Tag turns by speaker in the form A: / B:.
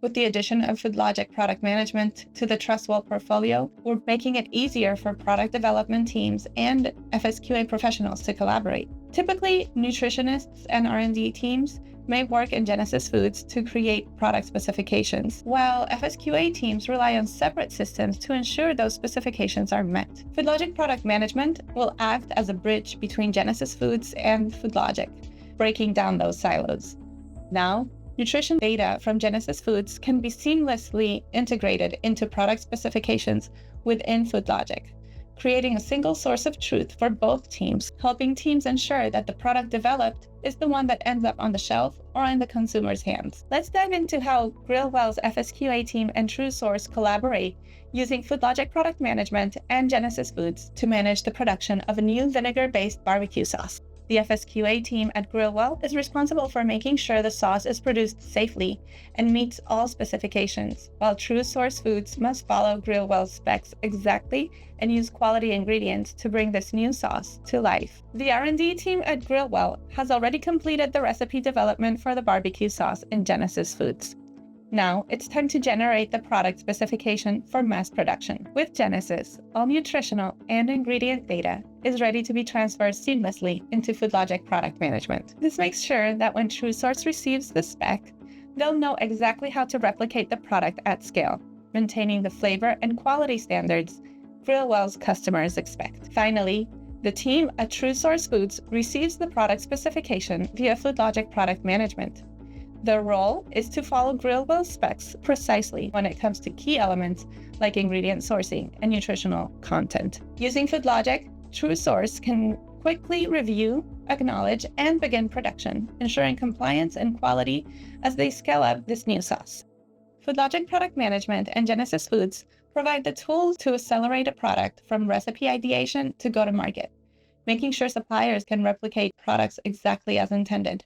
A: With the addition of FoodLogiQ Product Management to the Trustwell portfolio, we're making it easier for product development teams and FSQA professionals to collaborate. Typically, nutritionists and R&D teams may work in Genesis Foods to create product specifications, while FSQA teams rely on separate systems to ensure those specifications are met. FoodLogiQ Product Management will act as a bridge between Genesis Foods and FoodLogiQ, breaking down those silos. Now, nutrition data from Genesis Foods can be seamlessly integrated into product specifications within FoodLogiQ, creating a single source of truth for both teams, helping teams ensure that the product developed is the one that ends up on the shelf or in the consumer's hands. Let's dive into how GrillWell's FSQA team and TrueSource collaborate using FoodLogiQ Product Management and Genesis Foods to manage the production of a new vinegar-based barbecue sauce. The FSQA team at GrillWell is responsible for making sure the sauce is produced safely and meets all specifications, while TrueSource Foods must follow GrillWell's specs exactly and use quality ingredients to bring this new sauce to life. The R&D team at GrillWell has already completed the recipe development for the barbecue sauce in Genesis Foods. Now, it's time to generate the product specification for mass production. With Genesis, all nutritional and ingredient data is ready to be transferred seamlessly into FoodLogiQ Product Management. This makes sure that when TrueSource receives the spec, they'll know exactly how to replicate the product at scale, maintaining the flavor and quality standards GrillWell's customers expect. Finally, the team at TrueSource Foods receives the product specification via FoodLogiQ Product Management. Their role is to follow GrillWell's specs precisely when it comes to key elements like ingredient sourcing and nutritional content. Using FoodLogiQ, TrueSource can quickly review, acknowledge, and begin production, ensuring compliance and quality as they scale up this new sauce. FoodLogiQ Product Management and Genesis Foods provide the tools to accelerate a product from recipe ideation to go-to-market, making sure suppliers can replicate products exactly as intended.